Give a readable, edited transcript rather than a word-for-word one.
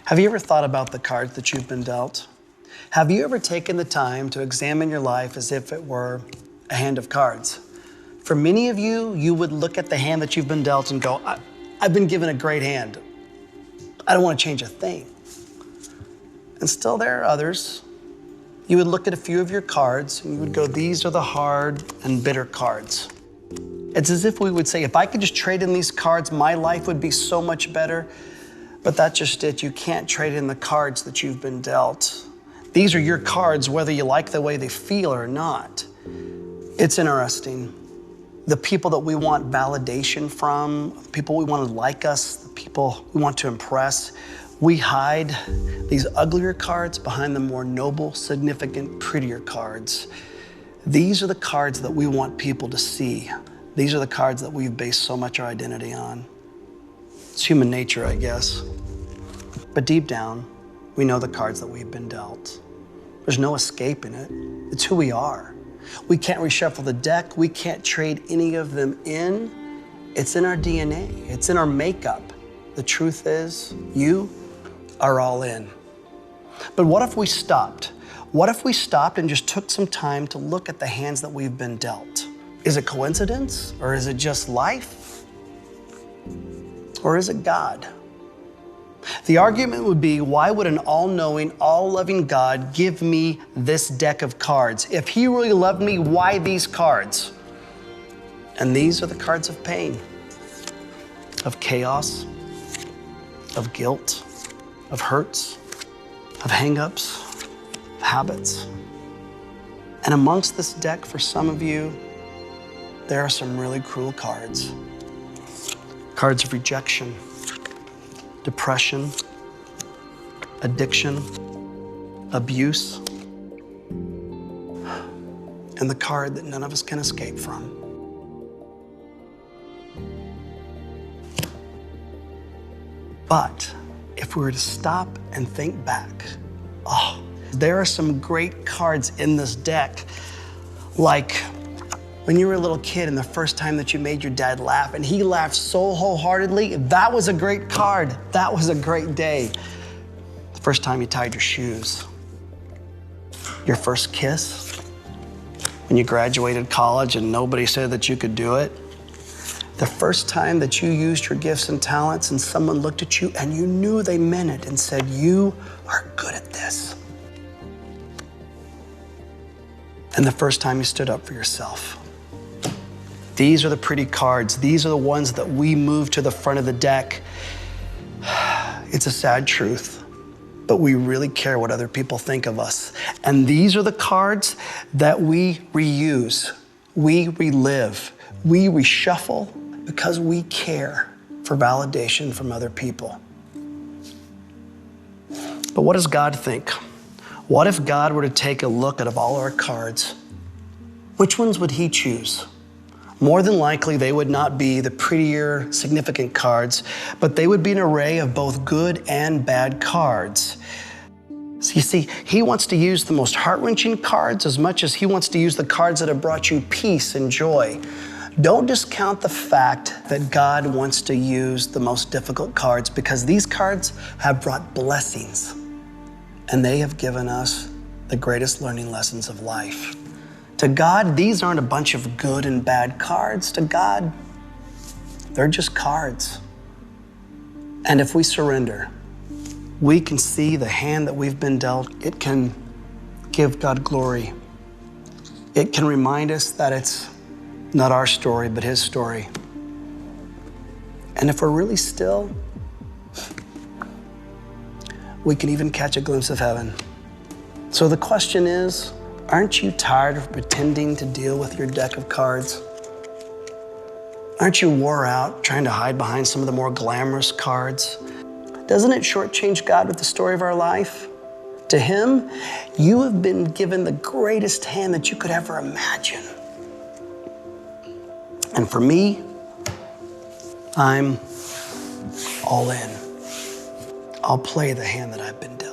Have you ever thought about the cards that you've been dealt? Have you ever taken the time to examine your life as if it were a hand of cards? For many of you, you would look at the hand that you've been dealt and go, I've been given a great hand. I don't want to change a thing. And still there are others. You would look at a few of your cards and you would go, these are the hard and bitter cards. It's as if we would say, if I could just trade in these cards, my life would be so much better. But that's just it. You can't trade in the cards that you've been dealt. These are your cards, whether you like the way they feel or not. It's interesting. The people that we want validation from, the people we want to like us, the people we want to impress, we hide these uglier cards behind the more noble, significant, prettier cards. These are the cards that we want people to see. These are the cards that we've based so much our identity on. It's human nature, I guess. But deep down, we know the cards that we've been dealt. There's no escaping it. It's who we are. We can't reshuffle the deck. We can't trade any of them in. It's in our DNA. It's in our makeup. The truth is, you are all in. But what if we stopped? What if we stopped and just took some time to look at the hands that we've been dealt? Is it coincidence, or is it just life? Or is it God? The argument would be, why would an all-knowing, all-loving God give me this deck of cards? If he really loved me, why these cards? And these are the cards of pain, of chaos, of guilt, of hurts, of hang-ups, of habits. And amongst this deck, for some of you, there are some really cruel cards. Cards of rejection, depression, addiction, abuse, and the card that none of us can escape from. But if we were to stop and think back, there are some great cards in this deck, like when you were a little kid and the first time that you made your dad laugh and he laughed so wholeheartedly, that was a great card. That was a great day. The first time you tied your shoes. Your first kiss. When you graduated college and nobody said that you could do it. The first time that you used your gifts and talents and someone looked at you and you knew they meant it and said, you are good at this. And the first time you stood up for yourself. These are the pretty cards. These are the ones that we move to the front of the deck. It's a sad truth, but we really care what other people think of us. And these are the cards that we reuse, we relive, we reshuffle because we care for validation from other people. But what does God think? What if God were to take a look at all our cards? Which ones would he choose? More than likely, they would not be the prettier, significant cards, but they would be an array of both good and bad cards. So you see, he wants to use the most heart-wrenching cards as much as he wants to use the cards that have brought you peace and joy. Don't discount the fact that God wants to use the most difficult cards, because these cards have brought blessings, and they have given us the greatest learning lessons of life. To God, these aren't a bunch of good and bad cards. To God, they're just cards. And if we surrender, we can see the hand that we've been dealt. It can give God glory. It can remind us that it's not our story, but his story. And if we're really still, we can even catch a glimpse of heaven. So the question is, aren't you tired of pretending to deal with your deck of cards? Aren't you wore out trying to hide behind some of the more glamorous cards? Doesn't it shortchange God with the story of our life? To him, you have been given the greatest hand that you could ever imagine. And for me, I'm all in. I'll play the hand that I've been dealt.